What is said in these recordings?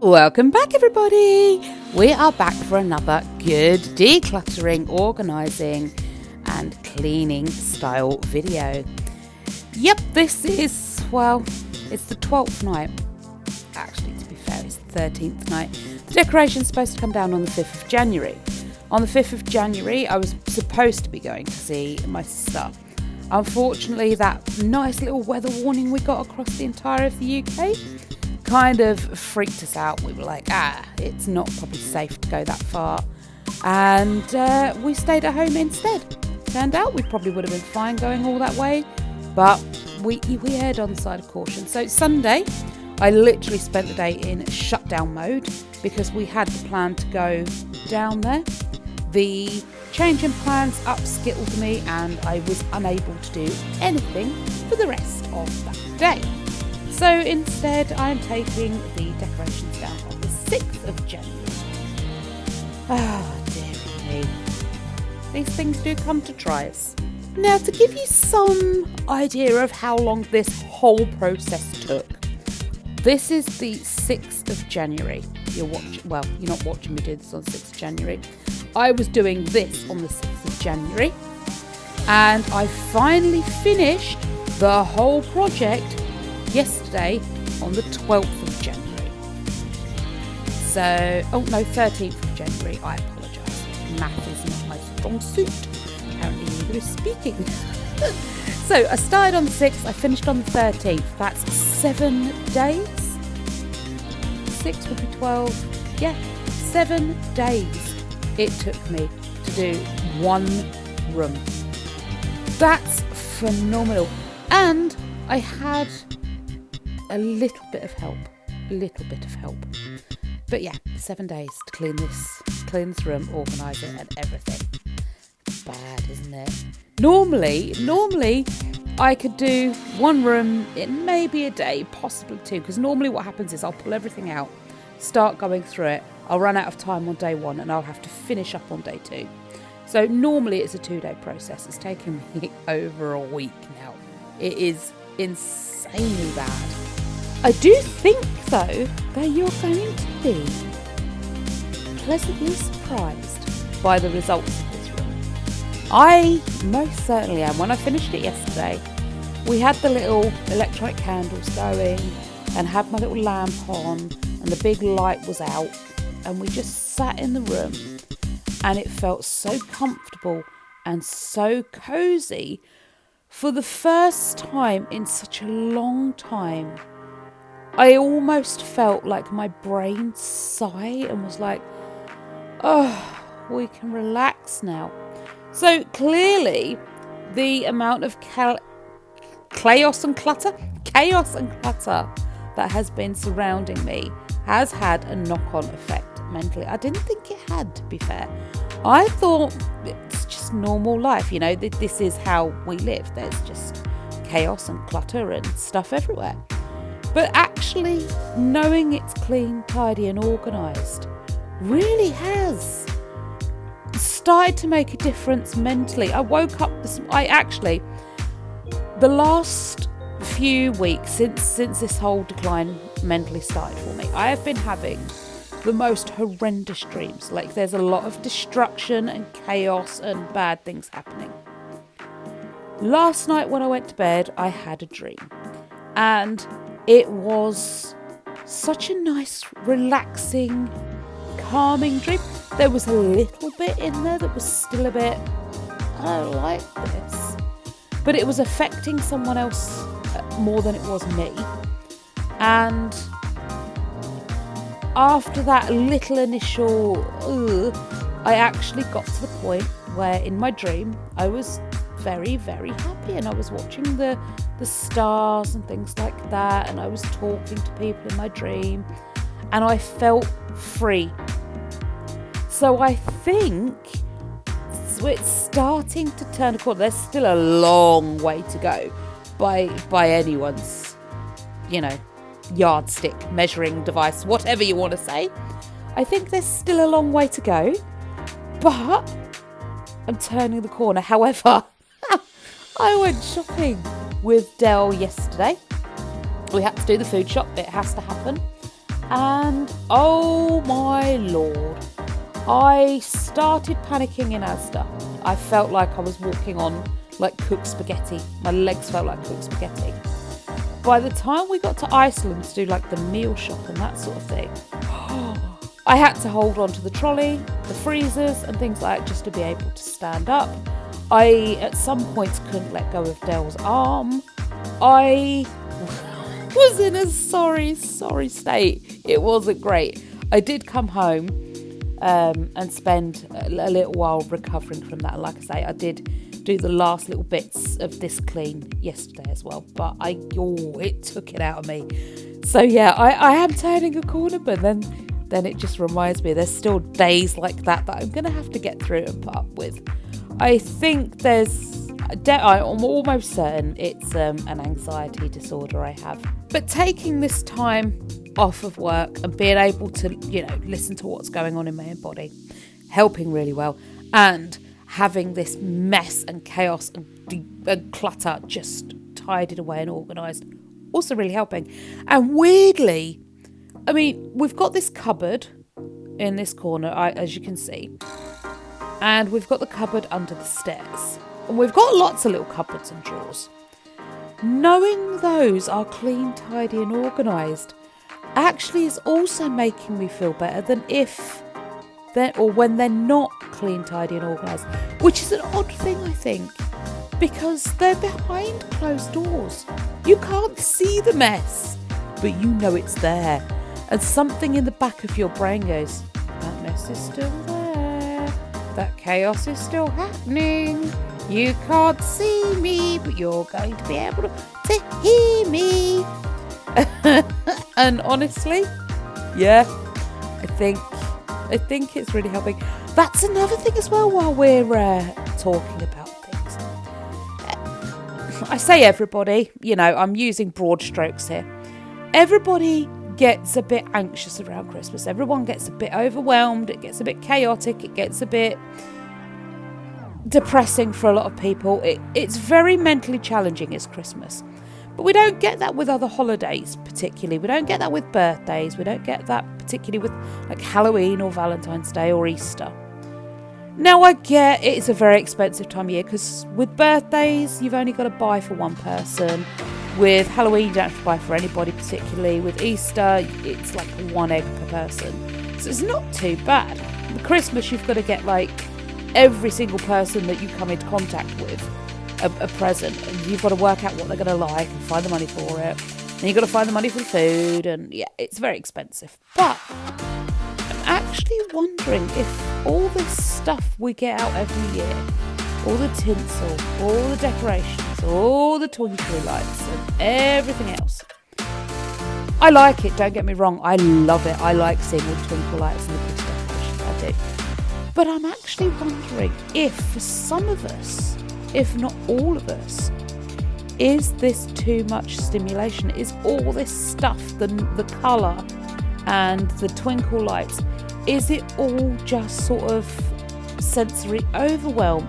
Welcome back, everybody. We are back for another good decluttering, organising and cleaning style video. Yep, this is, it's the 12th night. Actually, to be fair, it's the 13th night. The decoration's supposed to come down on the 5th of January. On the 5th of January, I was supposed to be going to see my sister. Unfortunately, that nice little weather warning we got across the entire of the UK kind of freaked us out. We were like, it's not probably safe to go that far. And we stayed at home instead. Turned out we probably would have been fine going all that way, but we erred on the side of caution. So Sunday, I literally spent the day in shutdown mode because we had the plan to go down there. The change in plans upskittled me and I was unable to do anything for the rest of that day. So instead, I'm taking the decorations down on the 6th of January. Oh, dear me. These things do come to try us. Now, to give you some idea of how long this whole process took, this is the 6th of January. You're not watching me do this on the 6th of January. I was doing this on the 6th of January. And I finally finished the whole project yesterday on the 12th of January. 13th of January. I apologise. Math is not my strong suit. Apparently neither is speaking. So I started on the 6th, I finished on the 13th. That's 7 days. 6 would be 12. Yeah, 7 days it took me to do one room. That's phenomenal. And I had a little bit of help. But yeah, 7 days to clean this room, organise it and everything. Bad, isn't it? Normally I could do one room in maybe a day, possibly two, because normally what happens is I'll pull everything out, start going through it, I'll run out of time on day one and I'll have to finish up on day two. So normally it's a 2-day process. It's taken me over a week now. It is insanely bad. I do think, though, that you're going to be pleasantly surprised by the results of this room. I most certainly am. When I finished it yesterday, we had the little electronic candles going and had my little lamp on and the big light was out and we just sat in the room and it felt so comfortable and so cosy. For the first time in such a long time, I almost felt like my brain sighed and was like, oh, we can relax now. So clearly, the amount of chaos and clutter that has been surrounding me has had a knock-on effect mentally. I didn't think it had, to be fair. I thought it's just normal life, this is how we live. There's just chaos and clutter and stuff everywhere. But actually, knowing it's clean, tidy and organised really has started to make a difference mentally. I woke up the last few weeks since this whole decline mentally started for me, I have been having the most horrendous dreams. Like there's a lot of destruction and chaos and bad things happening. Last night when I went to bed, I had a dream. And it was such a nice, relaxing, calming dream. There was a little bit in there that was still a bit, I don't like this. But it was affecting someone else more than it was me. And after that little initial, I actually got to the point where in my dream I was very, very happy and I was watching the stars and things like that and I was talking to people in my dream and I felt free. So I think it's starting to turn a corner. There's still a long way to go by anyone's, yardstick, measuring device, whatever you want to say. I think there's still a long way to go, but I'm turning the corner. However, I went shopping with Dell yesterday. We had to do the food shop. It has to happen. And oh my lord, I started panicking in Asda. I felt like I was walking on like cooked spaghetti. My legs felt like cooked spaghetti. By the time we got to Iceland to do like the meal shop and that sort of thing, I had to hold on to the trolley, the freezers and things like that just to be able to stand up. I at some points couldn't let go of Dell's arm. I was in a sorry state. It wasn't great. I did come home and spend a little while recovering from that. Like I say, I did do the last little bits of this clean yesterday as well, but it took it out of me. So yeah, I am turning a corner, but then it just reminds me there's still days like that I'm going to have to get through and put up with. I think I'm almost certain it's an anxiety disorder I have. But taking this time off of work and being able to, listen to what's going on in my own body, helping really well, and having this mess and chaos and clutter just tidied away and organised, also really helping. And weirdly, I mean, we've got this cupboard in this corner, as you can see, and we've got the cupboard under the stairs, and we've got lots of little cupboards and drawers. Knowing those are clean, tidy and organised actually is also making me feel better than when they're not clean, tidy and organised, which is an odd thing, I think, because they're behind closed doors. You can't see the mess, but you know it's there. And something in the back of your brain goes, that mess is still there. That chaos is still happening. You can't see me, but you're going to be able to hear me. And honestly, yeah, I think it's really helping. That's another thing as well while we're talking about things. I say everybody, I'm using broad strokes here. Everybody gets a bit anxious around Christmas. Everyone gets a bit overwhelmed. It gets a bit chaotic. It gets a bit depressing for a lot of people. It's very mentally challenging, it's Christmas. But we don't get that with other holidays particularly. We don't get that with birthdays. We don't get that particularly with like Halloween or Valentine's Day or Easter. Now I get it's a very expensive time of year because with birthdays you've only got to buy for one person. With Halloween you don't have to buy for anybody particularly. With Easter it's like one egg per person. So it's not too bad. With Christmas you've got to get like every single person that you come into contact with a present, and you've got to work out what they're going to like and find the money for it. Then you've got to find the money for the food, and yeah, it's very expensive. But I'm actually wondering if all this stuff we get out every year, all the tinsel, all the decorations, all the twinkly lights and everything else, I like it, don't get me wrong, I love it. I like seeing all the twinkle lights and the Christmas decorations, I do. But I'm actually wondering if for some of us, if not all of us, is this too much stimulation? Is all this stuff, the colour and the twinkle lights, is it all just sort of sensory overwhelm,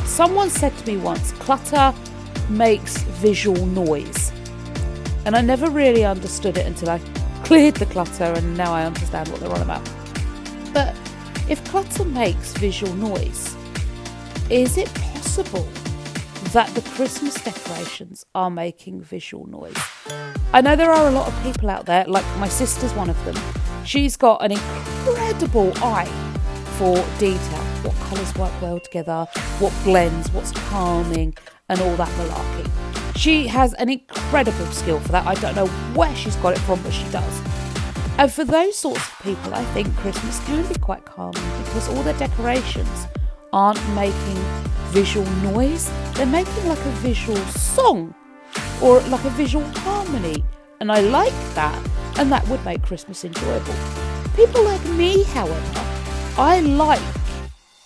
Someone said to me once, clutter makes visual noise. And I never really understood it until I cleared the clutter, and now I understand what they're on about. But if clutter makes visual noise, is it possible that the Christmas decorations are making visual noise? I know there are a lot of people out there, like my sister's one of them. She's got an incredible eye for detail, what colours work well together, what blends, what's calming, and all that malarkey. She has an incredible skill for that. I don't know where she's got it from, but she does. And for those sorts of people, I think Christmas can be quite calming because all their decorations aren't making visual noise, they're making like a visual song or like a visual harmony, and I like that, and that would make Christmas enjoyable. People like me, however, I like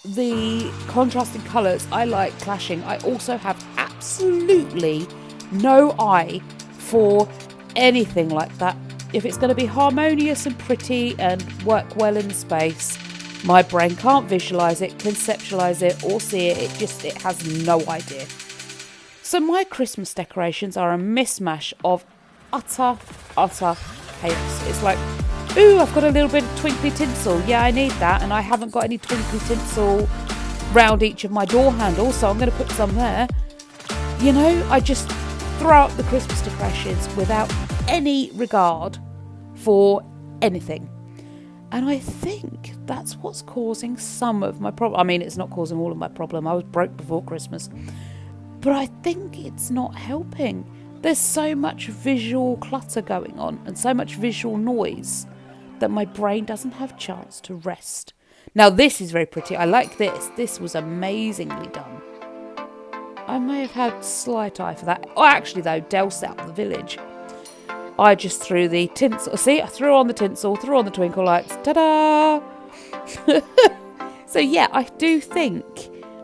the contrasting colours, I like clashing. I also have absolutely no eye for anything like that. If it's going to be harmonious and pretty and work well in the space, my brain can't visualise it, conceptualise it or see it. It has no idea. So my Christmas decorations are a mismatch of utter utter chaos. It's like, ooh, I've got a little bit of twinkly tinsel. Yeah, I need that. And I haven't got any twinkly tinsel round each of my door handles, so I'm going to put some there. You know, I just throw up the Christmas decorations without any regard for anything. And I think that's what's causing some of my problem. I mean, it's not causing all of my problem. I was broke before Christmas. But I think it's not helping. There's so much visual clutter going on and so much visual noise that my brain doesn't have a chance to rest. Now, this is very pretty. I like this. This was amazingly done. I may have had slight eye for that. Oh, actually, though, Del set up the village. I just threw the tinsel. See, I threw on the tinsel, threw on the twinkle lights. Ta-da! So, yeah, I do think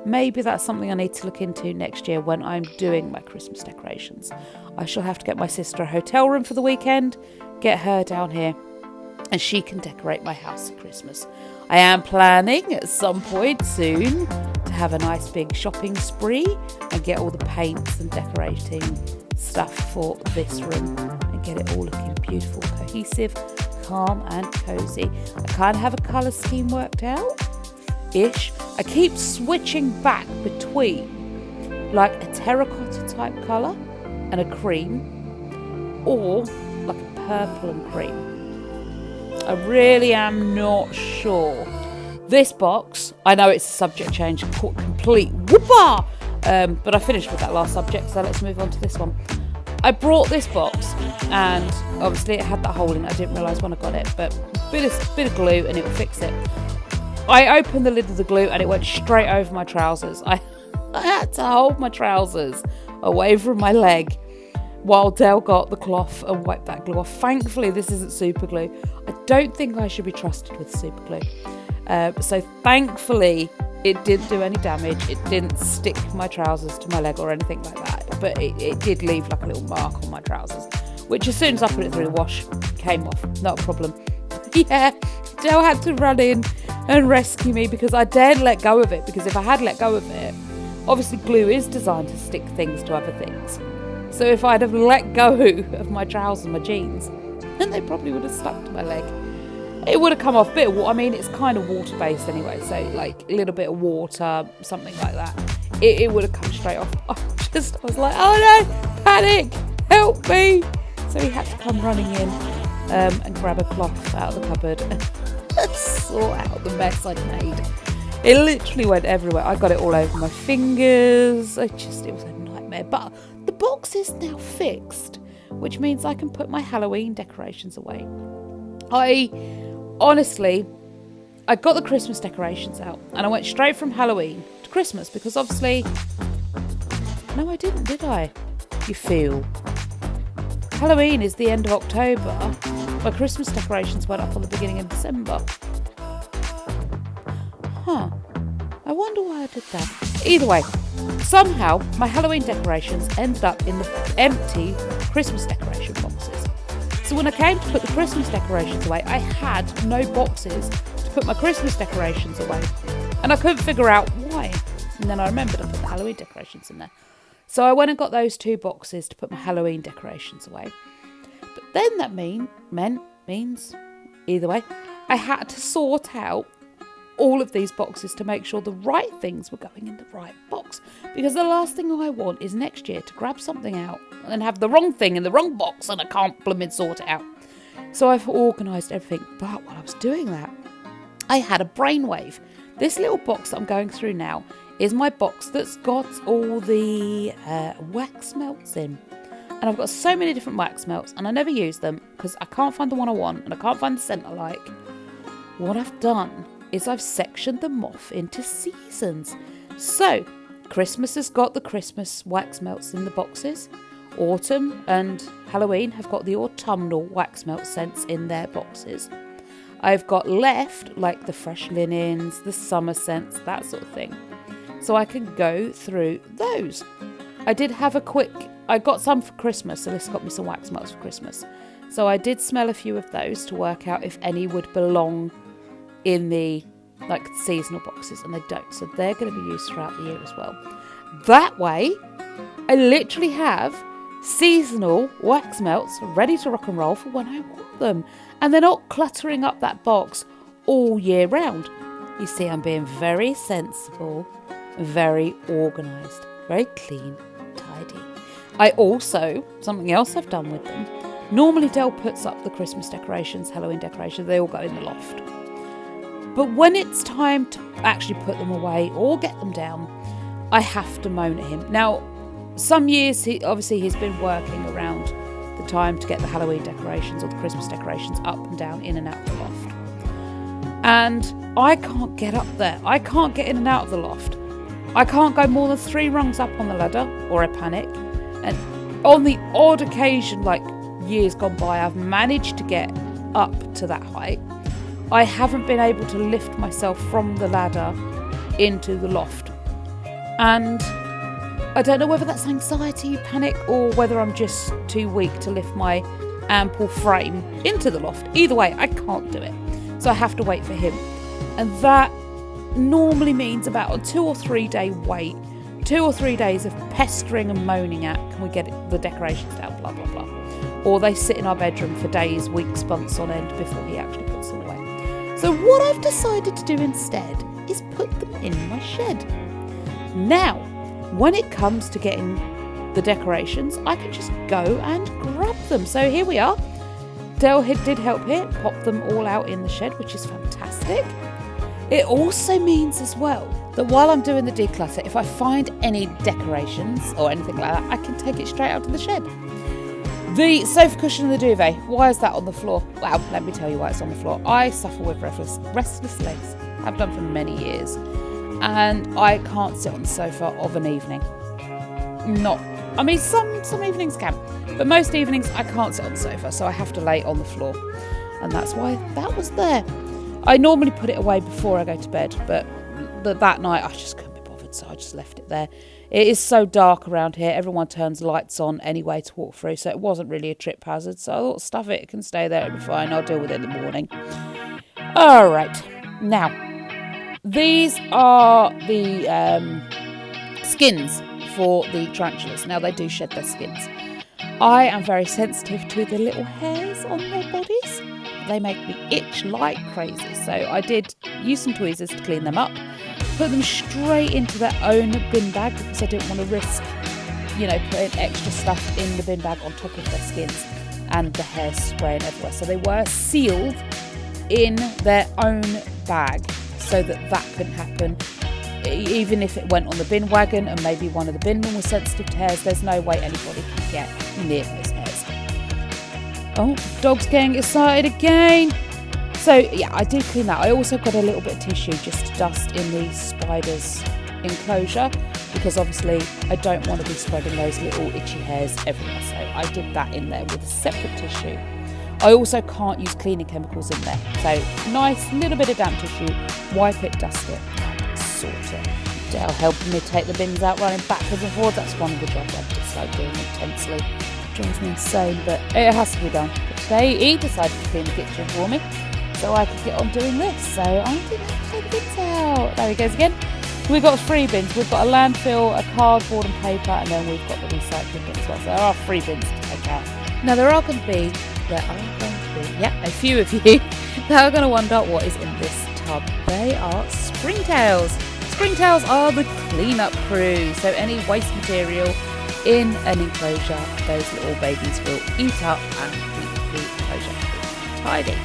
maybe that's something I need to look into next year when I'm doing my Christmas decorations. I shall have to get my sister a hotel room for the weekend, get her down here, and she can decorate my house at Christmas. I am planning at some point soon to have a nice big shopping spree and get all the paints and decorating stuff for this room and get it all looking beautiful, cohesive, calm and cosy. I kind of have a colour scheme worked out ish. I keep switching back between like a terracotta type colour and a cream, or like a purple and cream. I really am not sure. This box, I know it's a subject change, complete whoopah, but I finished with that last subject, so let's move on to this one. I brought this box, and obviously it had that hole in it. I didn't realise when I got it, but bit of glue and it will fix it. I opened the lid of the glue and it went straight over my trousers. I had to hold my trousers away from my leg while Del got the cloth and wiped that glue off. Thankfully, this isn't super glue. I don't think I should be trusted with super glue. So thankfully, it didn't do any damage. It didn't stick my trousers to my leg or anything like that. But it did leave like a little mark on my trousers, which as soon as I put it through the wash, came off. Not a problem. Yeah, Del had to run in and rescue me because I dared let go of it. Because if I had let go of it, obviously glue is designed to stick things to other things. So if I'd have let go of my trousers and my jeans, then they probably would have stuck to my leg. It would have come off a bit of water. I mean, it's kind of water-based anyway, so like a little bit of water, something like that. It would have come straight off. I was like, oh no, panic, help me. So he had to come running in and grab a cloth out of the cupboard and sort out the mess I'd made. It literally went everywhere. I got it all over my fingers. It was a nightmare. But the box is now fixed, which means I can put my Halloween decorations away. I got the Christmas decorations out and I went straight from Halloween to Christmas because obviously... No, I didn't, did I? You fool. Halloween is the end of October. My Christmas decorations went up on the beginning of December. Huh. I wonder why I did that. Either way, somehow my Halloween decorations ended up in the empty Christmas decoration boxes. So when I came to put the Christmas decorations away, I had no boxes to put my Christmas decorations away. And I couldn't figure out why. And then I remembered I put the Halloween decorations in there. So I went and got those 2 boxes to put my Halloween decorations away. But then that means, either way, I had to sort out all of these boxes to make sure the right things were going in the right box. Because the last thing I want is next year to grab something out and then have the wrong thing in the wrong box and I can't blooming sort it out. So I've organised everything. But while I was doing that, I had a brainwave. This little box that I'm going through now is my box that's got all the wax melts in. And I've got so many different wax melts and I never use them because I can't find the one I want and I can't find the scent I like. What I've done is I've sectioned them off into seasons. So Christmas has got the Christmas wax melts in the boxes. Autumn and Halloween have got the autumnal wax melt scents in their boxes. I've got left like the fresh linens, the summer scents, that sort of thing. So I can go through those. I got some for Christmas, so this got me some wax melts for Christmas. So I did smell a few of those to work out if any would belong in the seasonal boxes, and they don't. So they're going to be used throughout the year as well. That way, I literally have seasonal wax melts ready to rock and roll for when I want them. And they're not cluttering up that box all year round. You see, I'm being very sensible, very organised, very clean, tidy. I also, something else I've done with them, normally Dell puts up the Christmas decorations, Halloween decorations, they all go in the loft. But when it's time to actually put them away or get them down, I have to moan at him. Now, some years, he's been working around the time to get the Halloween decorations or the Christmas decorations up and down, in and out of the loft. And I can't get up there. I can't get in and out of the loft. I can't go more than 3 rungs up on the ladder, or I panic. And on the odd occasion, like years gone by, I've managed to get up to that height. I haven't been able to lift myself from the ladder into the loft. And I don't know whether that's anxiety, panic, or whether I'm just too weak to lift my ample frame into the loft. Either way, I can't do it. So I have to wait for him. And that normally means about a 2 or 3 day wait. 2 or 3 days of pestering and moaning at, can we get the decorations down, blah, blah, blah. Or they sit in our bedroom for days, weeks, months on end before he actually puts them away. So what I've decided to do instead is put them in my shed. Now, when it comes to getting the decorations, I can just go and grab them. So here we are. Dell did help here, pop them all out in the shed, which is fantastic. It also means as well that while I'm doing the declutter, if I find any decorations or anything like that, I can take it straight out of the shed. The sofa cushion and the duvet, why is that on the floor? Well, let me tell you why it's on the floor. I suffer with restless legs. I've done for many years. And I can't sit on the sofa of an evening. Some evenings can, but most evenings I can't sit on the sofa, so I have to lay on the floor. And that's why that was there. I normally put it away before I go to bed, but that night I just couldn't be bothered, so I just left it there. It is so dark around here. Everyone turns lights on anyway to walk through, so it wasn't really a trip hazard. So I thought, stuff it can stay there, it'll be fine. I'll deal with it in the morning. All right. Now, these are the skins for the tarantulas. Now, they do shed their skins. I am very sensitive to the little hairs on their bodies. They make me itch like crazy. So I did use some tweezers to clean them up, put them straight into their own bin bag because I didn't want to risk, putting extra stuff in the bin bag on top of their skins and the hair spraying everywhere. So they were sealed in their own bag so that couldn't happen. Even if it went on the bin wagon and maybe one of the binmen was sensitive to hairs, there's no way anybody can get near those hairs. Oh, dog's getting excited again. So yeah, I did clean that. I also got a little bit of tissue just to dust in the spider's enclosure because obviously I don't want to be spreading those little itchy hairs everywhere. So I did that in there with a separate tissue. I also can't use cleaning chemicals in there. So nice little bit of damp tissue, wipe it, dust it, sort it. Dale helping me take the bins out, running backwards and forwards. That's one of the jobs I've just like doing intensely. It drives me insane, but it has to be done. But today he decided to clean the kitchen for me, so I could get on doing this. So I didn't have to take the bins out. There he goes again. We've got 3 bins. We've got a landfill, a cardboard and paper, and then we've got the recycling bin as well. So there are 3 bins to take out. Now there are going to be, a few of you that are going to wonder what is in this tub. They are springtails. Springtails are the cleanup crew. So any waste material in an enclosure, those little babies will eat up and keep the enclosure tidy.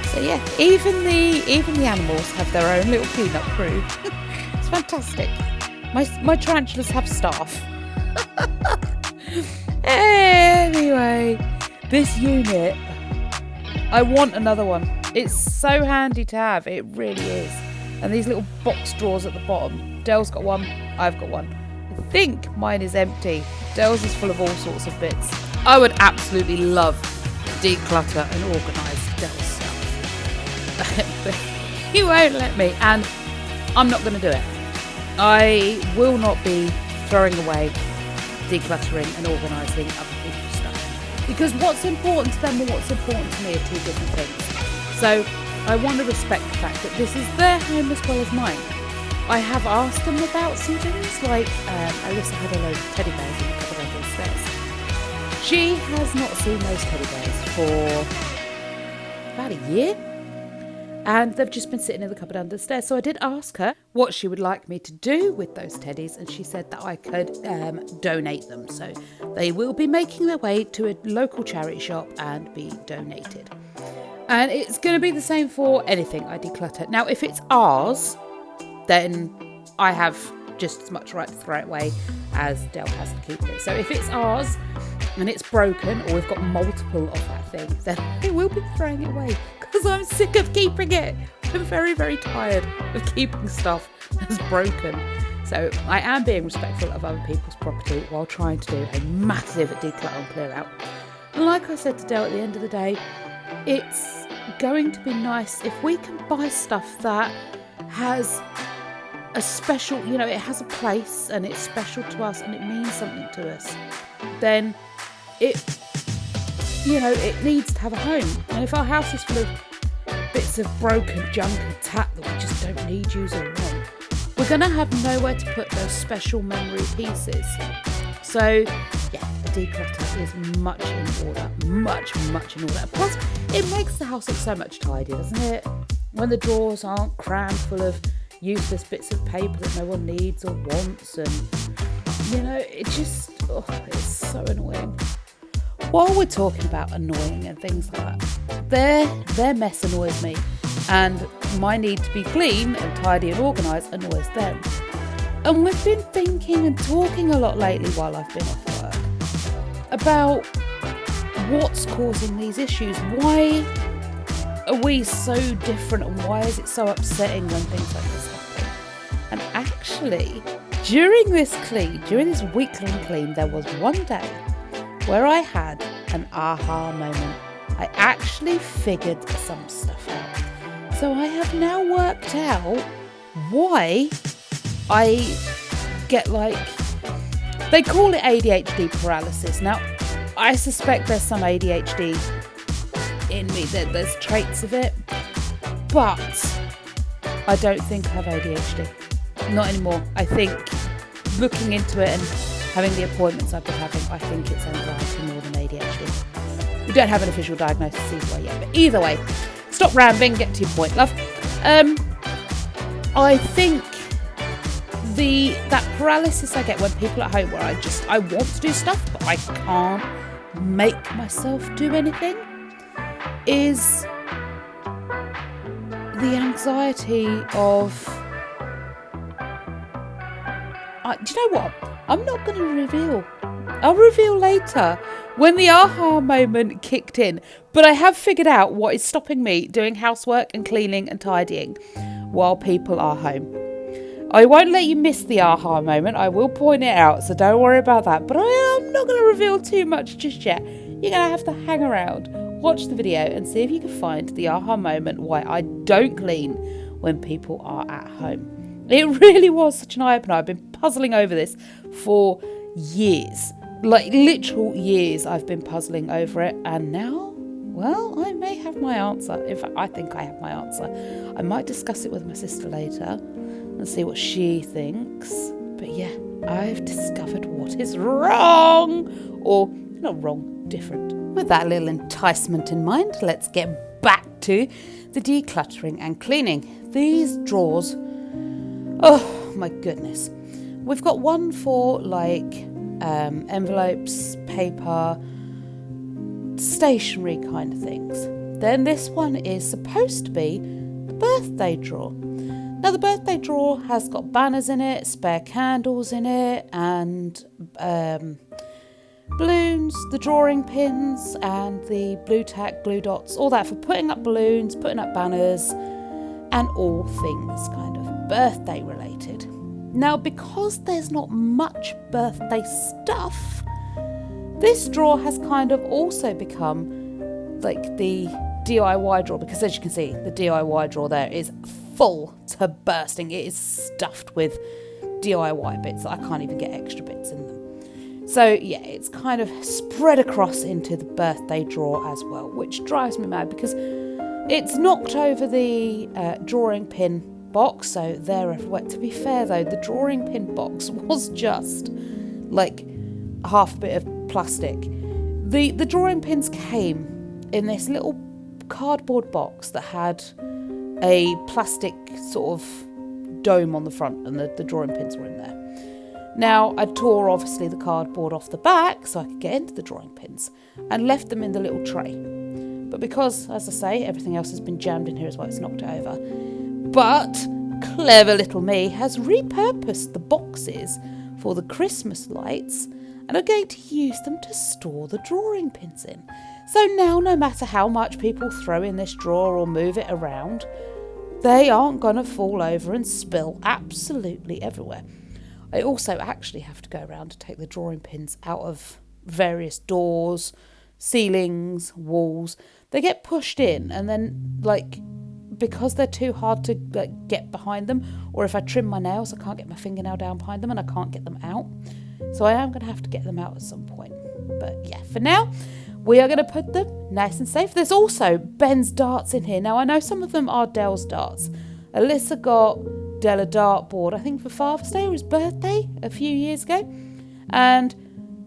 So yeah, even the animals have their own little cleanup crew. It's fantastic. My tarantulas have staff. Anyway, this unit, I want another one. It's so handy to have, it really is. And these little box drawers at the bottom. Dell's got one, I've got one. I think mine is empty. Dell's is full of all sorts of bits. I would absolutely love to declutter and organise Dell's stuff. But he won't let me, and I'm not going to do it. I will not be throwing away decluttering and organising other people's stuff. Because what's important to them and what's important to me are 2 different things. So I want to respect the fact that this is their home as well as mine. I have asked them about some things, like Alyssa had a load of teddy bears in the cupboard under the stairs. She has not seen those teddy bears for about a year, and they've just been sitting in the cupboard under the stairs. So I did ask her what she would like me to do with those teddies, and she said that I could donate them. So they will be making their way to a local charity shop and be donated. And it's going to be the same for anything I declutter. Now, if it's ours, then I have just as much right to throw it away as Dell has to keep it. So if it's ours and it's broken, or we've got multiple of that thing, then I will be throwing it away because I'm sick of keeping it. I'm very, very tired of keeping stuff that's broken. So I am being respectful of other people's property while trying to do a massive declutter and clear out. And like I said to Dell, at the end of the day, it's going to be nice if we can buy stuff that has a special, it has a place and it's special to us and it means something to us. Then it needs to have a home. And if our house is full of bits of broken junk and tat that we just don't need, use or want, we're going to have nowhere to put those special memory pieces. So yeah, a declutter is much in order, much in order. Plus, it makes the house look so much tidier, doesn't it? When the drawers aren't crammed full of useless bits of paper that no one needs or wants, and it's so annoying. While we're talking about annoying and things like that, their mess annoys me, and my need to be clean and tidy and organised annoys them. And we've been thinking and talking a lot lately while I've been off work about what's causing these issues. Why are we so different, and why is it so upsetting when things like this happen? And actually, during this week-long clean, there was one day where I had an aha moment. I actually figured some stuff out. So I have now worked out why I get they call it ADHD paralysis. Now, I suspect there's some ADHD in me, there's traits of it, but I don't think I have ADHD. Not anymore. I think, looking into it and having the appointments I've been having, I think it's anxiety more than ADHD. We don't have an official diagnosis either way yet, but either way, stop rambling, get to your point, love. I think that paralysis I get when people at home, where I want to do stuff but I can't make myself do anything, is the anxiety of do you know what? I'm not going to reveal. I'll reveal later when the aha moment kicked in. But I have figured out what is stopping me doing housework and cleaning and tidying while people are home. I won't let you miss the aha moment. I will point it out, so don't worry about that. But I am not going to reveal too much just yet. You're going to have to hang around, watch the video, and see if you can find the aha moment why I don't clean when people are at home. It really was such an eye-opener. I've been puzzling over this for years. Literal years I've been puzzling over it. And now, well, I may have my answer. In fact, I think I have my answer. I might discuss it with my sister later and see what she thinks. But yeah, I've discovered what is wrong. Or, not wrong, different. With that little enticement in mind, let's get back to the decluttering and cleaning. These drawers, oh my goodness. We've got one for envelopes, paper, stationery kind of things. Then this one is supposed to be the birthday drawer. Now the birthday drawer has got banners in it, spare candles in it, and balloons, the drawing pins, and the blue tack, glue dots, all that for putting up balloons, putting up banners, and all things kind of birthday related. Now, because there's not much birthday stuff, this drawer has kind of also become like the DIY drawer, because as you can see, the DIY drawer there is full to bursting. It is stuffed with DIY bits. I can't even get extra bits in them. So yeah, it's kind of spread across into the birthday drawer as well, which drives me mad because it's knocked over the drawing pin box, so they're everywhere. To be fair though, the drawing pin box was just like half a bit of plastic. The drawing pins came in this little cardboard box that had a plastic sort of dome on the front, and the drawing pins were in there. Now, I tore obviously the cardboard off the back so I could get into the drawing pins and left them in the little tray. But because, as I say, everything else has been jammed in here as well, it's knocked it over. But clever little me has repurposed the boxes for the Christmas lights, and I'm going to use them to store the drawing pins in. So now, no matter how much people throw in this drawer or move it around, they aren't going to fall over and spill absolutely everywhere. I also actually have to go around to take the drawing pins out of various doors, ceilings, walls. They get pushed in, and then, because they're too hard to get behind them, or if I trim my nails, I can't get my fingernail down behind them and I can't get them out. So I am going to have to get them out at some point. But yeah, for now, we are going to put them nice and safe. There's also Ben's darts in here. Now, I know some of them are Dell's darts. Alyssa got Dell a dartboard, I think for Father's Day or his birthday a few years ago. And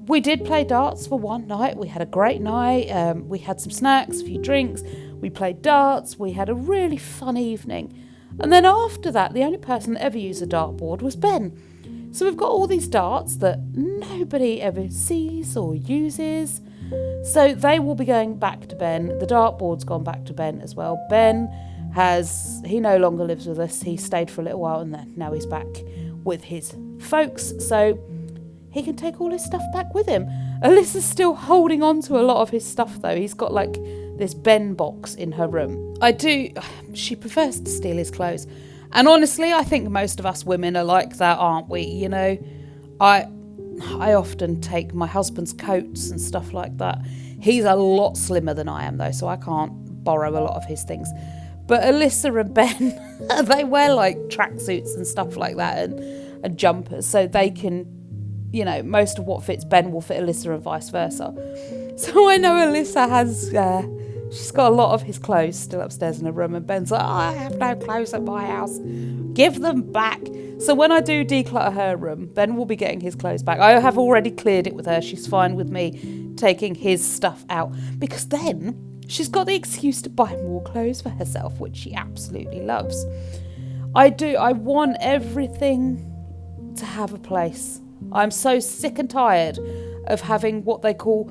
we did play darts for one night. We had a great night. We had some snacks, a few drinks. We played darts. We had a really fun evening. And then after that, the only person that ever used a dartboard was Ben. So we've got all these darts that nobody ever sees or uses. So they will be going back to Ben. The dartboard's gone back to Ben as well. Ben he no longer lives with us. He stayed for a little while and then now he's back with his folks. So he can take all his stuff back with him. Alyssa's still holding on to a lot of his stuff though. He's got this Ben box in her room. She prefers to steal his clothes. And honestly, I think most of us women are like that, aren't we? You know, I often take my husband's coats and stuff like that. He's a lot slimmer than I am though, so I can't borrow a lot of his things. But Alyssa and Ben, they wear tracksuits and stuff like that and jumpers, so they can, most of what fits Ben will fit Alyssa and vice versa. So I know Alyssa she's got a lot of his clothes still upstairs in her room, and Ben's like, I have no clothes at my house. Give them back. So when I do declutter her room, Ben will be getting his clothes back. I have already cleared it with her. She's fine with me taking his stuff out, because then she's got the excuse to buy more clothes for herself, which she absolutely loves. I want everything to have a place. I'm so sick and tired of having what they call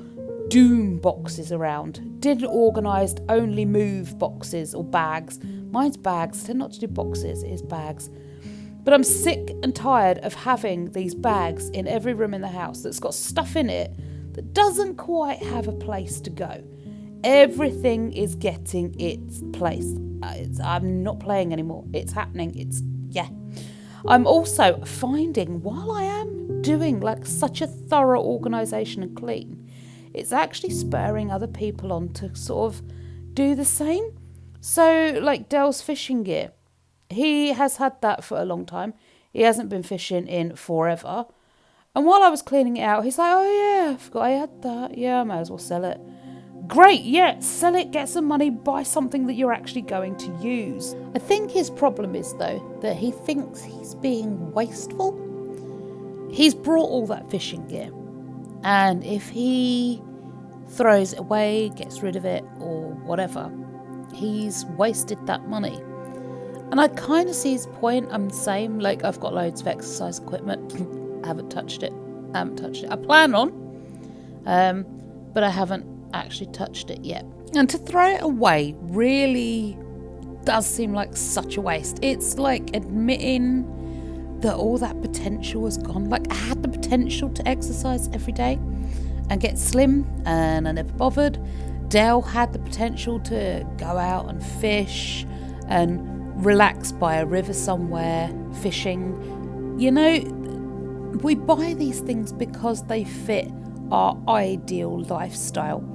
doom boxes around. Didn't organised, only move boxes or bags. Mine's bags. I tend not to do boxes, it is bags. But I'm sick and tired of having these bags in every room in the house that's got stuff in it that doesn't quite have a place to go. Everything is getting its place. I'm not playing anymore. It's happening. I'm also finding, while I am doing such a thorough organisation and clean, it's actually spurring other people on to sort of do the same. So Dell's fishing gear. He has had that for a long time. He hasn't been fishing in forever. And while I was cleaning it out, he's like, oh yeah, I forgot I had that. Yeah, I might as well sell it. Great, yeah, sell it, get some money, buy something that you're actually going to use. I think his problem is, though, that he thinks he's being wasteful. He's brought all that fishing gear, and if he throws it away, gets rid of it, or whatever, he's wasted that money. And I kind of see his point. I'm the same. I've got loads of exercise equipment. I haven't touched it. I plan on, but I haven't actually touched it yet. And to throw it away really does seem like such a waste. It's like admitting that all that potential has gone. I had the potential to exercise every day and get slim, and I never bothered. Dell had the potential to go out and fish and relax by a river somewhere, fishing. We buy these things because they fit our ideal lifestyle,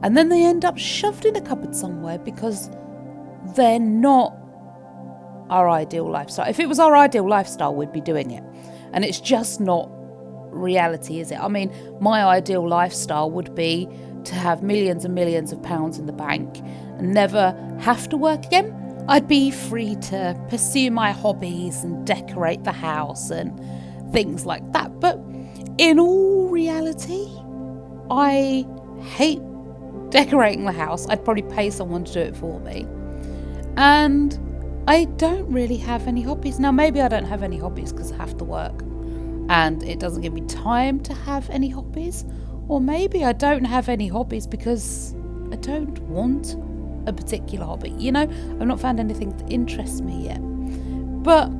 and then they end up shoved in a cupboard somewhere because they're not our ideal lifestyle. If it was our ideal lifestyle, we'd be doing it, and it's just not reality, is it? I mean, my ideal lifestyle would be to have millions and millions of pounds in the bank and never have to work again. I'd be free to pursue my hobbies and decorate the house and things like that. But in all reality, I hate decorating the house. I'd probably pay someone to do it for me. And I don't really have any hobbies. Now, maybe I don't have any hobbies because I have to work and it doesn't give me time to have any hobbies. Or maybe I don't have any hobbies because I don't want a particular hobby. You know, I've not found anything that interests me yet. But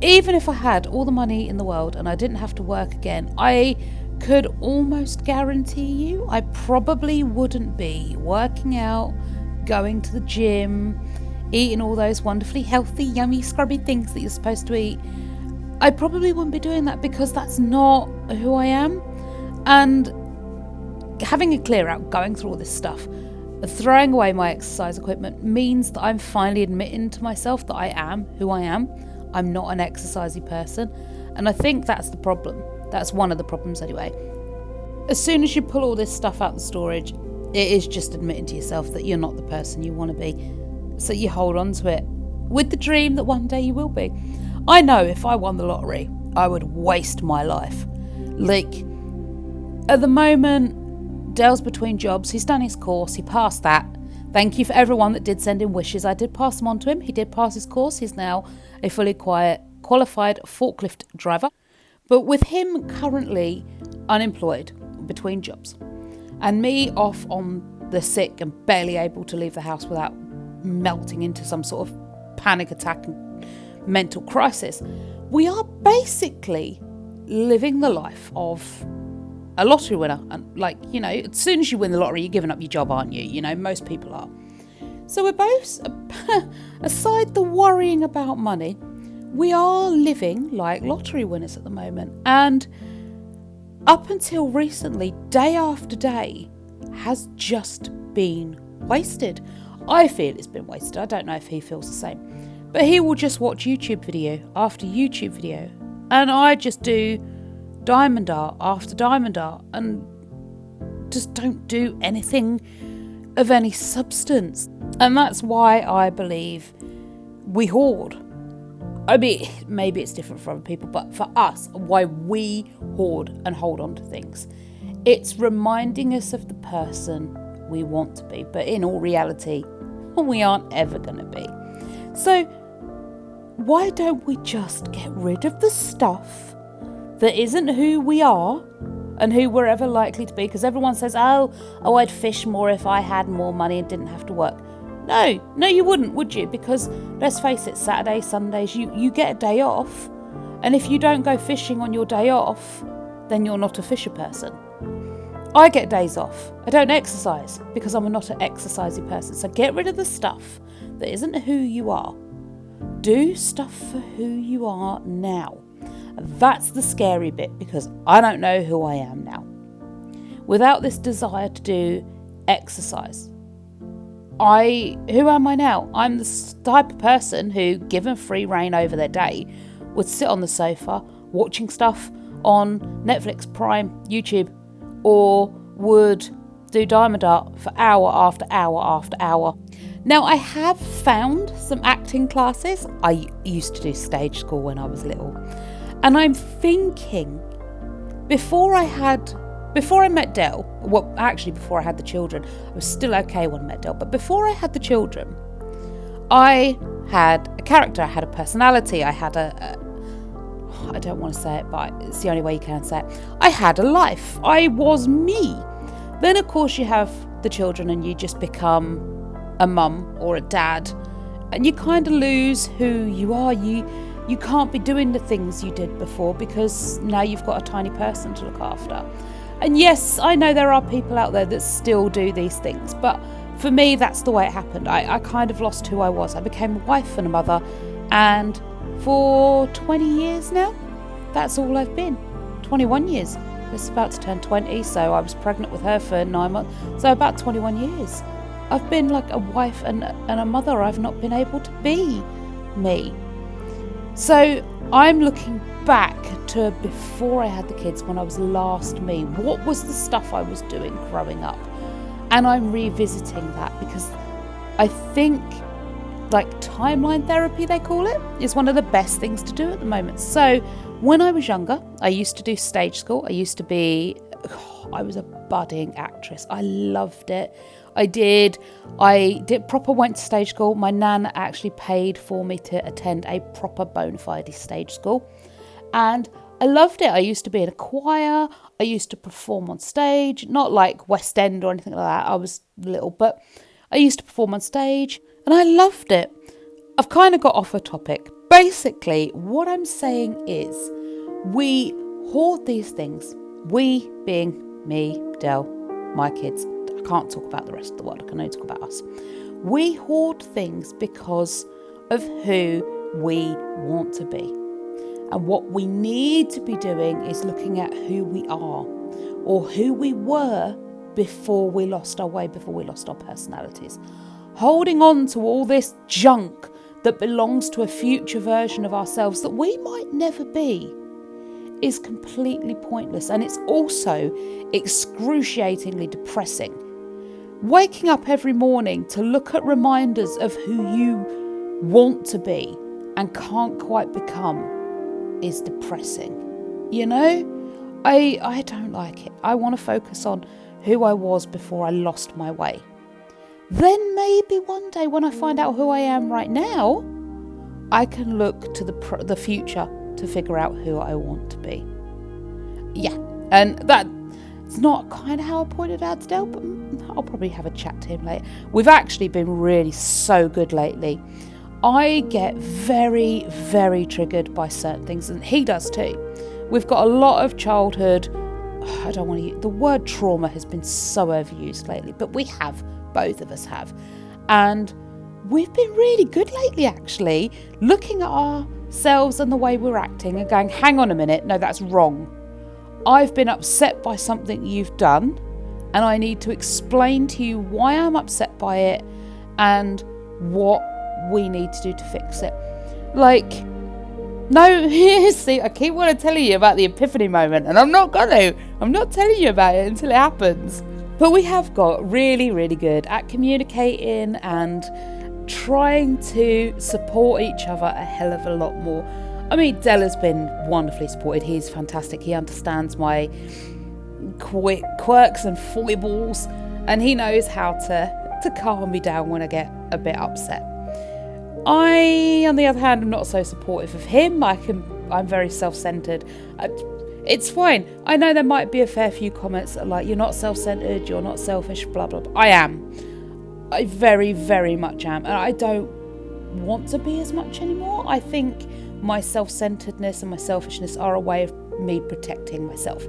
even if I had all the money in the world and I didn't have to work again, I could almost guarantee you I probably wouldn't be working out, going to the gym, eating all those wonderfully healthy, yummy, scrubby things that you're supposed to eat. I probably wouldn't be doing that because that's not who I am. And having a clear out, going through all this stuff, throwing away my exercise equipment means that I'm finally admitting to myself that I am who I am. I'm not an exercisey person. And I think that's the problem. That's one of the problems anyway. As soon as you pull all this stuff out of the storage, it is just admitting to yourself that you're not the person you want to be. So you hold on to it with the dream that one day you will be. I know if I won the lottery, I would waste my life. Like, at the moment, Dale's between jobs. He's done his course. He passed that. Thank you for everyone that did send in wishes. I did pass them on to him. He did pass his course. He's now a fully qualified forklift driver. But with him currently unemployed between jobs and me off on the sick and barely able to leave the house without melting into some sort of panic attack and mental crisis, we are basically living the life of a lottery winner. And like, you know, as soon as you win the lottery, you're giving up your job, aren't you? You know, most people are. So we're both, aside the worrying about money, we are living like lottery winners at the moment. And up until recently, day after day has just been wasted. I feel it's been wasted. I don't know if he feels the same. But he will just watch YouTube video after YouTube video. And I just do diamond art after diamond art and just don't do anything of any substance. And that's why I believe we hoard. I mean, maybe it's different for other people, but for us, why we hoard and hold on to things, it's reminding us of the person we want to be. But in all reality, we aren't ever going to be. So why don't we just get rid of the stuff that isn't who we are and who we're ever likely to be? Because everyone says, oh, I'd fish more if I had more money and didn't have to work. No, you wouldn't, would you? Because let's face it, Saturdays, Sundays, you get a day off. And if you don't go fishing on your day off, then you're not a fisher person. I get days off. I don't exercise because I'm not an exercisey person. So get rid of the stuff that isn't who you are. Do stuff for who you are now. That's the scary bit because I don't know who I am now. Without this desire to do exercise, who am I now? I'm the type of person who, given free reign over their day, would sit on the sofa watching stuff on Netflix, Prime, YouTube, or would do diamond art for hour after hour after hour. Now, I have found some acting classes. I used to do stage school when I was little. And I'm thinking, before I met Del, well, actually before I had the children, I was still okay when I met Del, but before I had the children, I had a character, I had a personality, I had I don't want to say it, but it's the only way you can say it. I had a life. I was me. Then, of course, you have the children and you just become a mum or a dad, and you kind of lose who you are. You can't be doing the things you did before because now you've got a tiny person to look after. And yes, I know there are people out there that still do these things, but for me, that's the way it happened. I kind of lost who I was. I became a wife and a mother, and for 20 years now, that's all I've been. 21 years. It's about to turn 20, so I was pregnant with her for 9 months. So about 21 years. I've been like a wife and a mother. I've not been able to be me. So I'm looking back to before I had the kids, when I was last me. What was the stuff I was doing growing up? And I'm revisiting that because I think, like timeline therapy, they call it, is one of the best things to do at the moment. So when I was younger, I used to do stage school. I used to be I was a budding actress. I loved it. I proper went to stage school. My nan actually paid for me to attend a proper bona fide stage school. And I loved it. I used to be in a choir. I used to perform on stage, not like West End or anything like that. I was little, but I used to perform on stage and I loved it. I've kind of got off a topic. Basically, what I'm saying is we hoard these things. We being me, Del, my kids. I can't talk about the rest of the world. I can only talk about us. We hoard things because of who we want to be. And what we need to be doing is looking at who we are or who we were before we lost our way, before we lost our personalities. Holding on to all this junk that belongs to a future version of ourselves that we might never be is completely pointless. And it's also excruciatingly depressing. Waking up every morning to look at reminders of who you want to be and can't quite become is depressing. You know, I don't like it. I want to focus on who I was before I lost my way. Then maybe one day when I find out who I am right now, I can look to the future to figure out who I want to be. Yeah, and that's not kind of how I pointed out to Del, but I'll probably have a chat to him later. We've actually been really so good lately. I get very, very triggered by certain things, and he does too. We've got a lot of childhood, I don't want to use, the word trauma has been so overused lately, but we have, both of us have. And we've been really good lately, actually, looking at ourselves and the way we're acting and going, hang on a minute, no, that's wrong. I've been upset by something you've done, and I need to explain to you why I'm upset by it and what we need to do to fix it. Like, no, see, I keep wanting to tell you about the epiphany moment, and I'm not telling you about it until it happens. But we have got really, really good at communicating and trying to support each other a hell of a lot more. I mean, Del has been wonderfully supported. He's fantastic. He understands my quirks and foibles, and he knows how to calm me down when I get a bit upset. I, on the other hand, am not so supportive of him. I'm very self-centered. It's fine. I know there might be a fair few comments that are like, you're not self-centered, you're not selfish, blah, blah, blah. I am. I very, very much am. And I don't want to be as much anymore. I think my self-centeredness and my selfishness are a way of me protecting myself.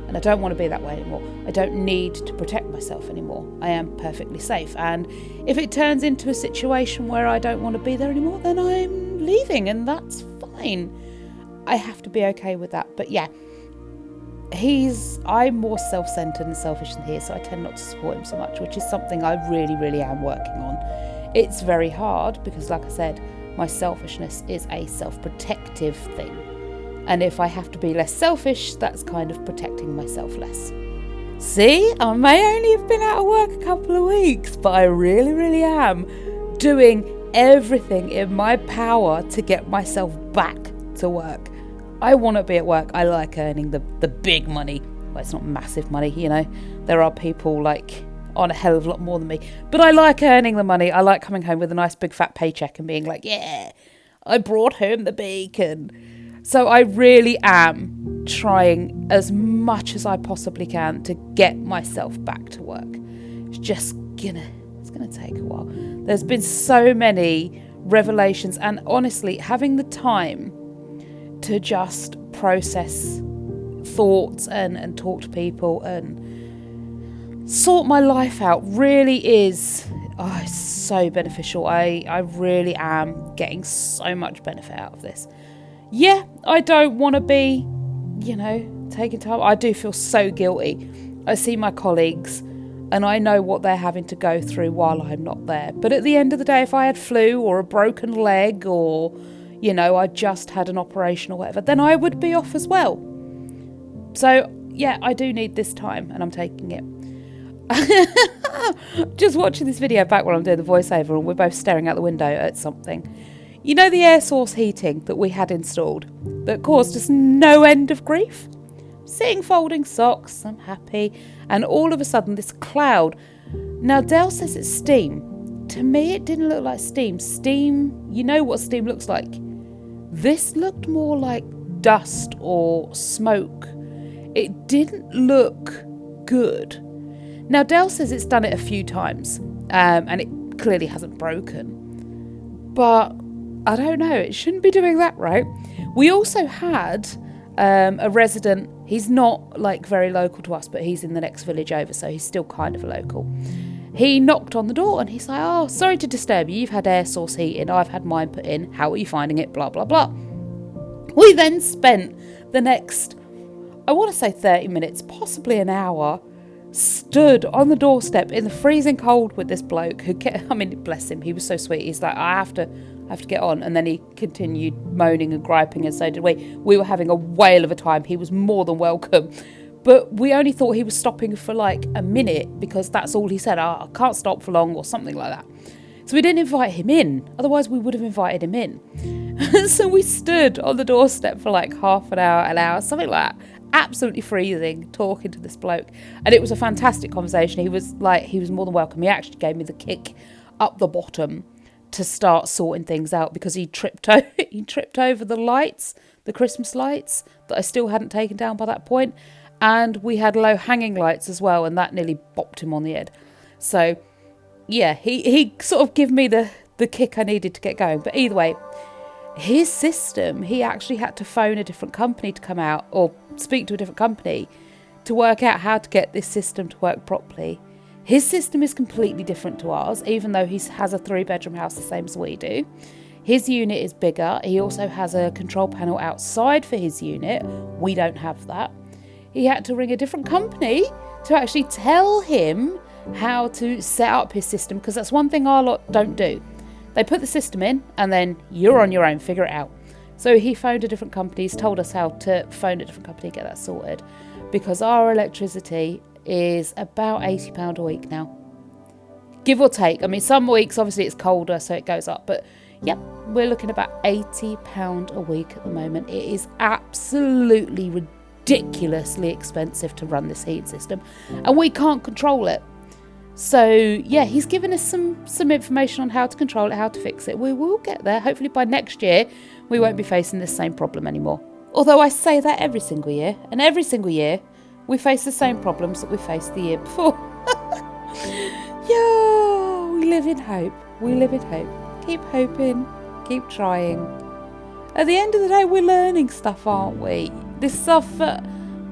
And I don't want to be that way anymore. I don't need to protect myself anymore. I am perfectly safe. And if it turns into a situation where I don't want to be there anymore, then I'm leaving, and that's fine. I have to be okay with that. But yeah, I'm more self-centered and selfish than he is, so I tend not to support him so much, which is something I really, really am working on. It's very hard because, like I said, my selfishness is a self-protective thing. And if I have to be less selfish, that's kind of protecting myself less. See, I may only have been out of work a couple of weeks, but I really, really am doing everything in my power to get myself back to work. I want to be at work. I like earning the big money. Well, it's not massive money, you know. There are people like on a hell of a lot more than me. But I like earning the money. I like coming home with a nice big fat paycheck and being like, yeah, I brought home the bacon. So I really am trying as much as I possibly can to get myself back to work. It's gonna take a while. There's been so many revelations, and honestly, having the time to just process thoughts and talk to people and sort my life out really is so beneficial. I really am getting so much benefit out of this. Yeah, I don't want to be, taking time. I do feel so guilty. I see my colleagues and I know what they're having to go through while I'm not there. But at the end of the day, if I had flu or a broken leg or, I just had an operation or whatever, then I would be off as well. So, yeah, I do need this time and I'm taking it. Just watching this video back while I'm doing the voiceover and we're both staring out the window at something. You know the air source heating that we had installed that caused us no end of grief? sitting folding socks. I'm happy. And all of a sudden, this cloud. Now, Dale says it's steam. To me, it didn't look like steam. Steam, you know what steam looks like. This looked more like dust or smoke. It didn't look good. Now, Dale says it's done it a few times, and it clearly hasn't broken. But I don't know, it shouldn't be doing that, right? We also had a resident. He's not like very local to us, but he's in the next village over, so he's still kind of local. He knocked on the door and he's like, oh, sorry to disturb you. You've had air source heating. I've had mine put in. How are you finding it? Blah, blah, blah. We then spent the next, I want to say 30 minutes, possibly an hour, stood on the doorstep in the freezing cold with this bloke who kept, I mean, bless him, he was so sweet. He's like, I have to get on. And then he continued moaning and griping, and so did we. We were having a whale of a time. He was more than welcome. But we only thought he was stopping for like a minute, because that's all he said. I can't stop for long, or something like that. So we didn't invite him in. Otherwise, we would have invited him in. So we stood on the doorstep for like half an hour, something like that. Absolutely freezing, talking to this bloke. And it was a fantastic conversation. He was more than welcome. He actually gave me the kick up the bottom to start sorting things out, because he tripped over the lights, the Christmas lights that I still hadn't taken down by that point. And we had low hanging lights as well, and that nearly bopped him on the head. So yeah, he sort of gave me the kick I needed to get going. But either way, his system, he actually had to phone a different company to come out, or speak to a different company to work out how to get this system to work properly. His system is completely different to ours, even though he has a 3-bedroom house the same as we do. His unit is bigger. He also has a control panel outside for his unit. We don't have that. He had to ring a different company to actually tell him how to set up his system, because that's one thing our lot don't do. They put the system in and then you're on your own, figure it out. So he phoned a different company. He's told us how to phone a different company to get that sorted, because our electricity is about £80 a week now, give or take. I mean, some weeks obviously it's colder, so it goes up, but yep, we're looking at about £80 a week at the moment. It is absolutely ridiculously expensive to run this heat system, and we can't control it. So yeah, he's given us some information on how to control it, how to fix it. We will get there. Hopefully by next year we won't be facing this same problem anymore. Although I say that every single year, and every single year we face the same problems that we faced the year before. Yeah, we live in hope. We live in hope. Keep hoping, keep trying. At the end of the day, we're learning stuff, aren't we? This stuff,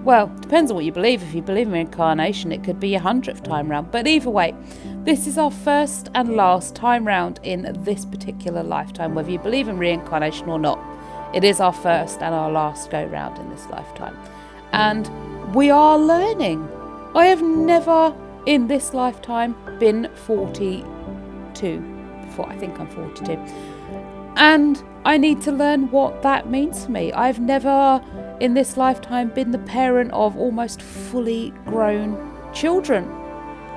well, depends on what you believe. If you believe in reincarnation, it could be your 100th time round. But either way, this is our first and last time round in this particular lifetime, whether you believe in reincarnation or not. It is our first and our last go round in this lifetime. And we are learning. I have never in this lifetime been 42 before. I think I'm 42. And I need to learn what that means for me. I've never in this lifetime been the parent of almost fully grown children.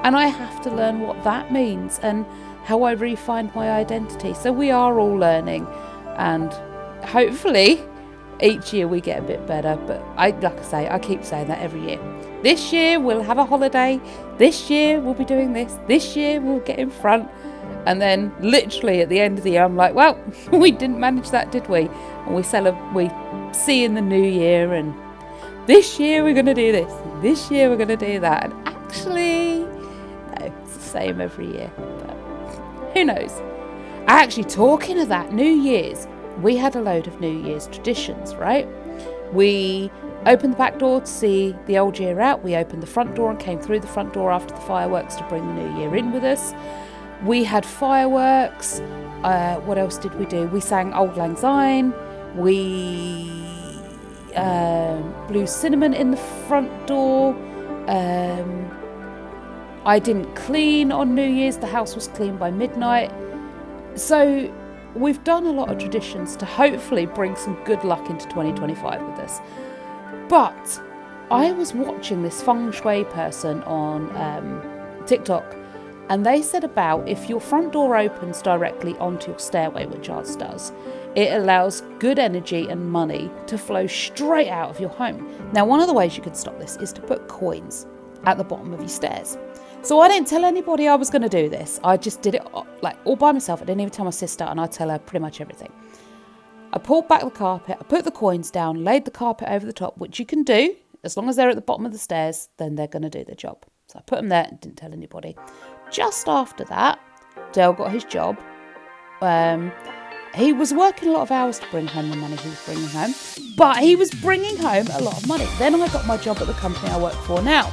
And I have to learn what that means and how I refine my identity. So we are all learning, and hopefully each year we get a bit better. But like I say, I keep saying that every year. This year we'll have a holiday. This year we'll be doing this. This year we'll get in front. And then literally at the end of the year, I'm like, well, we didn't manage that, did we? And we see in the new year, and this year we're going to do this. This year we're going to do that. And actually, no, it's the same every year. But who knows? Actually, talking of that, New Year's, we had a load of New Year's traditions, right? We opened the back door to see the old year out. We opened the front door and came through the front door after the fireworks to bring the new year in with us. We had fireworks. What else did we do? We sang Auld Lang Syne. We blew cinnamon in the front door. I didn't clean on New Year's. The house was clean by midnight. So we've done a lot of traditions to hopefully bring some good luck into 2025 with us. But I was watching this feng shui person on TikTok, And they said about if your front door opens directly onto your stairway, which ours does, it allows good energy and money to flow straight out of your home. Now, one of the ways you can stop this is to put coins at the bottom of your stairs. So I didn't tell anybody I was going to do this. I just did it like all by myself. I didn't even tell my sister, and I tell her pretty much everything. I pulled back the carpet, I put the coins down, laid the carpet over the top, which you can do. As long as they're at the bottom of the stairs, then they're going to do their job. So I put them there and didn't tell anybody. Just after that, Dale got his job. He was working a lot of hours to bring home the money he was bringing home, but he was bringing home a lot of money. Then I got my job at the company I work for now.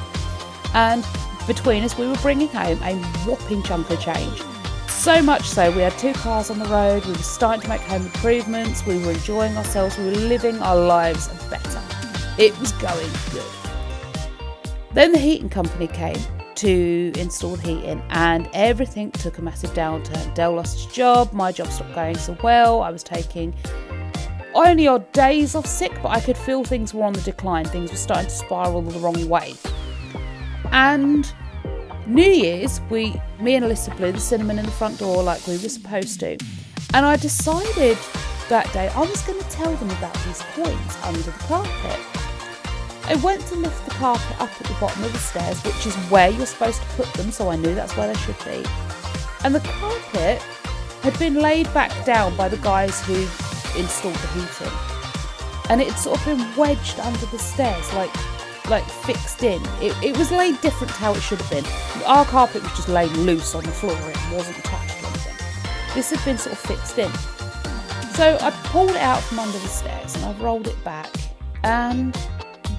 And between us, we were bringing home a whopping chunk of change. So much so, we had 2 cars on the road, we were starting to make home improvements, we were enjoying ourselves, we were living our lives better. It was going good. Then the heating company came to install the heating, and everything took a massive downturn. Dale lost his job, my job stopped going so well, I was taking only odd days off sick, but I could feel things were on the decline, things were starting to spiral the wrong way. And New Year's, me and Alyssa blew the cinnamon in the front door like we were supposed to. And I decided that day I was going to tell them about these coins under the carpet. I went to lift the carpet up at the bottom of the stairs, which is where you're supposed to put them, so I knew that's where they should be. And the carpet had been laid back down by the guys who installed the heating. And it had sort of been wedged under the stairs, like fixed in. It was laid different to how it should have been. Our carpet was just laid loose on the floor, it wasn't attached to anything. This had been sort of fixed in. So I pulled it out from under the stairs and I've rolled it back, and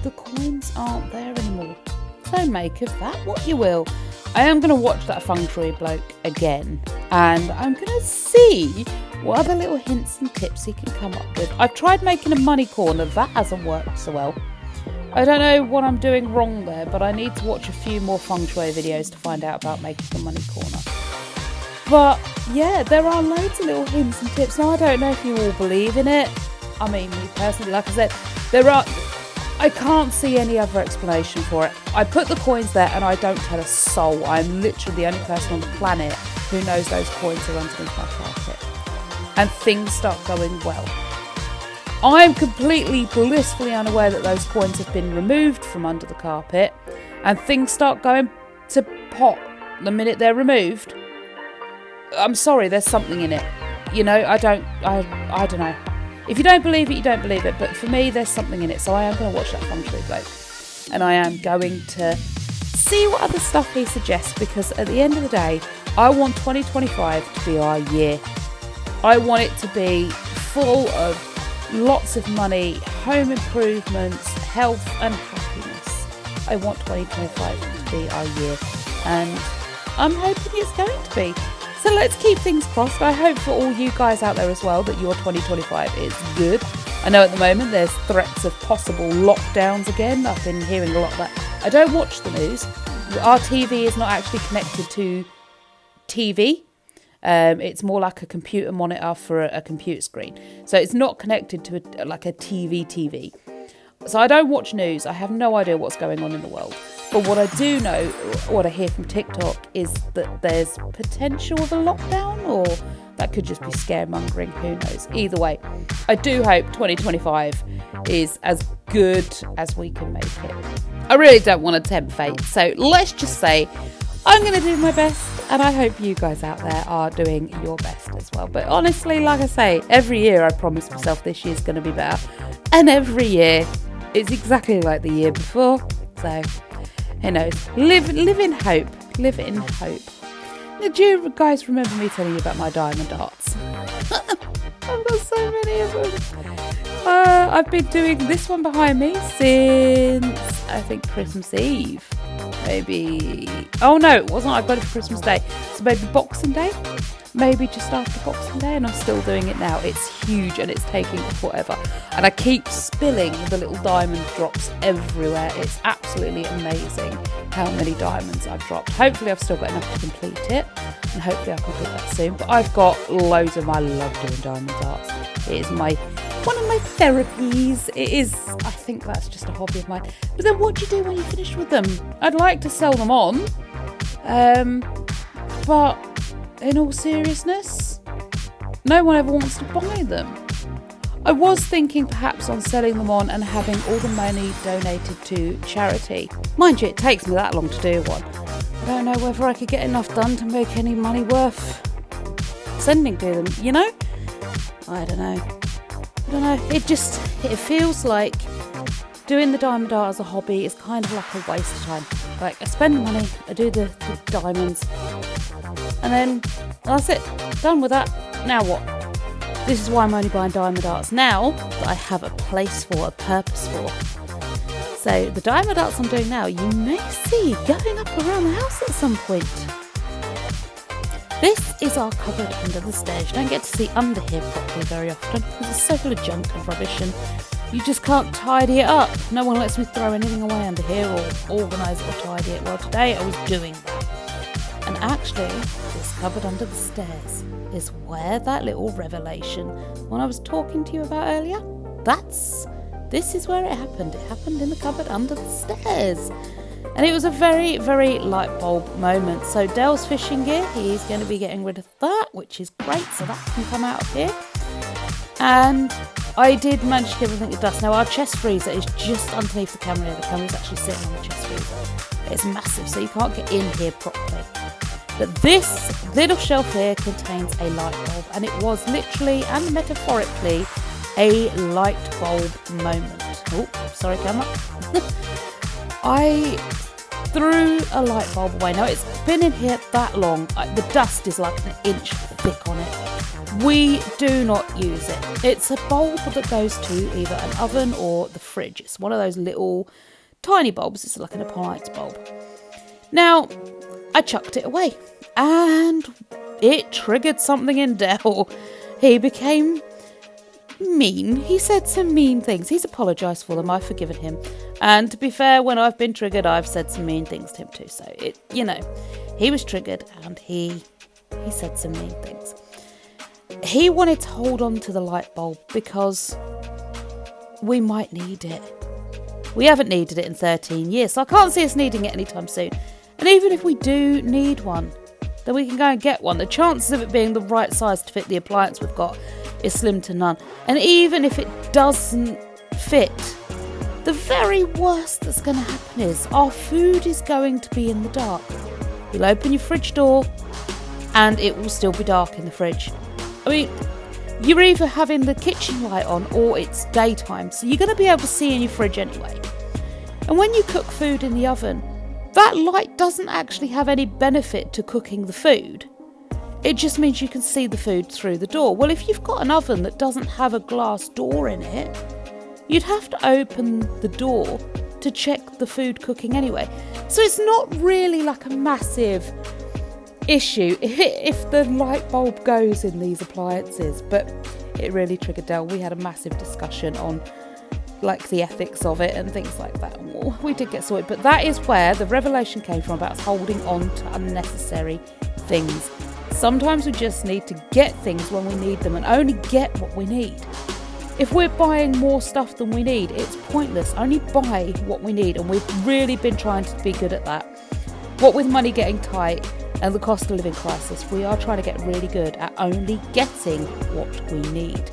the coins aren't there anymore. So make of that what you will. I am going to watch that feng shui bloke again, and I'm going to see what other little hints and tips he can come up with. I've tried making a money corner, that hasn't worked so well. I don't know what I'm doing wrong there, but I need to watch a few more feng shui videos to find out about making a money corner. But yeah, there are loads of little hints and tips. Now, I don't know if you all believe in it. I mean, me personally, like I said, I can't see any other explanation for it. I put the coins there and I don't tell a soul. I'm literally the only person on the planet who knows those coins are underneath my carpet. And things start going well. I'm completely blissfully unaware that those coins have been removed from under the carpet, and things start going to pot the minute they're removed. I'm sorry, there's something in it. You know, I don't know. If you don't believe it, you don't believe it. But for me, there's something in it. So I am going to watch that feng shui bloke. And I am going to see what other stuff he suggests, because at the end of the day, I want 2025 to be our year. I want it to be full of lots of money, home improvements, health and happiness. I want 2025 to be our year, and I'm hoping it's going to be. So let's keep things crossed. I hope for all you guys out there as well that your 2025 is good. I know at the moment there's threats of possible lockdowns again. I've been hearing a lot of that. I don't watch the news. Our TV is not actually connected to TV. It's more like a computer monitor for a computer screen. So it's not connected to like a TV. So I don't watch news. I have no idea what's going on in the world. But what I do know, what I hear from TikTok, is that there's potential of a lockdown, or that could just be scaremongering. Who knows? Either way, I do hope 2025 is as good as we can make it. I really don't want to tempt fate. So let's just say I'm going to do my best, and I hope you guys out there are doing your best as well. But honestly, like I say, every year I promise myself this year's going to be better. And every year it's exactly like the year before. So, who knows? Live in hope. Live in hope. Now, do you guys remember me telling you about my diamond arts? I've got so many of them. I've been doing this one behind me since, I think, Christmas Eve. Maybe, oh no, it wasn't. I got it for Christmas Day. So maybe Boxing Day. Maybe just after Boxing Day, and I'm still doing it now. It's huge and it's taking forever. And I keep spilling the little diamond drops everywhere. It's absolutely amazing how many diamonds I've dropped. Hopefully I've still got enough to complete it, and hopefully I'll complete that soon. But I've got loads of them. I love doing diamond arts. It is one of my therapies. It is, I think that's just a hobby of mine. But then what do you do when you finish with them? I'd like to sell them on. but in all seriousness, no one ever wants to buy them. I was thinking perhaps on selling them on and having all the money donated to charity. Mind you, it takes me that long to do one. I don't know whether I could get enough done to make any money worth sending to them, you know? I don't know. It feels like doing the diamond art as a hobby is kind of like a waste of time. Like, I spend the money, I do the diamonds, and then that's it. Done with that. Now what? This is why I'm only buying diamond arts now that I have a place for, a purpose for. So the diamond arts I'm doing now, you may see going up around the house at some point. This is our cupboard under the stairs. You don't get to see under here properly very often because it's so full of junk and rubbish and you just can't tidy it up. No one lets me throw anything away under here or organise it or tidy it. Well, today I was doing that. And actually, this cupboard under the stairs is where that little revelation, when I was talking to you about earlier, this is where it happened. It happened in the cupboard under the stairs. And it was a very, very light bulb moment. So Dell's fishing gear, he's going to be getting rid of that, which is great. So that can come out of here. And I did manage to get everything to dust. Now our chest freezer is just underneath the camera. The camera's actually sitting on the chest freezer. It's massive, so you can't get in here properly. But this little shelf here contains a light bulb, and it was literally and metaphorically a light bulb moment. Oh, sorry, camera. I threw a light bulb away. Now, it's been in here that long. The dust is like an inch thick on it. We do not use it. It's a bulb that goes to either an oven or the fridge. It's one of those little tiny bulbs. It's like an appliance bulb. Now, I chucked it away and it triggered something in Dell. He became mean. He said some mean things. He's apologised for them. I've forgiven him. And to be fair, when I've been triggered, I've said some mean things to him too. So, he was triggered and he said some mean things. He wanted to hold on to the light bulb because we might need it. We haven't needed it in 13 years, so I can't see us needing it anytime soon. And even if we do need one, then we can go and get one. The chances of it being the right size to fit the appliance we've got is slim to none. And even if it doesn't fit, the very worst that's going to happen is our food is going to be in the dark. You'll open your fridge door and it will still be dark in the fridge. I mean, you're either having the kitchen light on or it's daytime, so you're going to be able to see in your fridge anyway. And when you cook food in the oven, that light doesn't actually have any benefit to cooking the food. It just means you can see the food through the door. Well, if you've got an oven that doesn't have a glass door in it, you'd have to open the door to check the food cooking anyway. So it's not really like a massive issue if the light bulb goes in these appliances, but it really triggered Dell. We had a massive discussion on like the ethics of it and things like that. We did get sorted, but that is where the revelation came from about us holding on to unnecessary things. Sometimes we just need to get things when we need them and only get what we need. If we're buying more stuff than we need, it's pointless. Only buy what we need, and we've really been trying to be good at that. What with money getting tight and the cost of living crisis, we are trying to get really good at only getting what we need.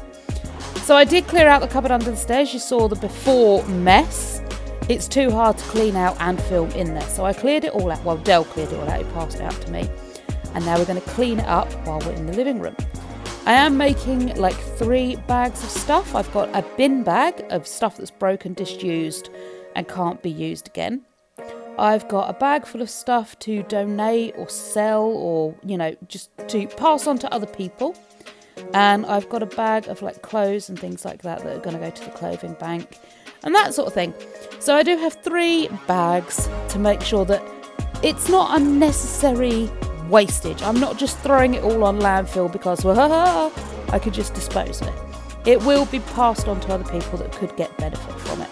So I did clear out the cupboard under the stairs. You saw the before mess. It's too hard to clean out and film in there. So I cleared it all out. Well, Dell cleared it all out. He passed it out to me. And now we're going to clean it up while we're in the living room. I am making like 3 bags of stuff. I've got a bin bag of stuff that's broken, disused, and can't be used again. I've got a bag full of stuff to donate or sell or, just to pass on to other people. And I've got a bag of like clothes and things like that are going to go to the clothing bank and that sort of thing. So I do have 3 bags to make sure that it's not unnecessary wastage. I'm not just throwing it all on landfill because I could just dispose of it. It will be passed on to other people that could get benefit from it.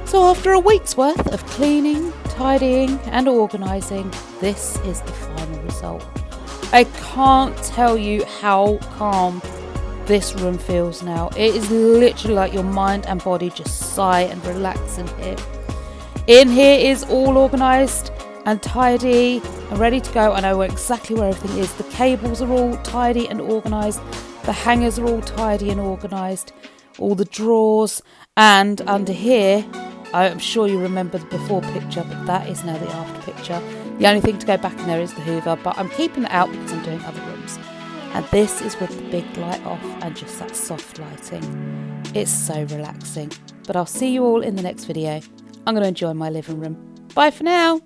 So after a week's worth of cleaning, tidying and organising, this is the final result. I can't tell you how calm this room feels now. It is literally like your mind and body just sigh and relax in here. In here is all organised and tidy and ready to go. I know exactly where everything is. The cables are all tidy and organised. The hangers are all tidy and organised. All the drawers, and under here, I'm sure you remember the before picture, but that is now the after picture. The only thing to go back in there is the Hoover, but I'm keeping it out because I'm doing other rooms. And this is with the big light off and just that soft lighting. It's so relaxing. But I'll see you all in the next video. I'm going to enjoy my living room. Bye for now.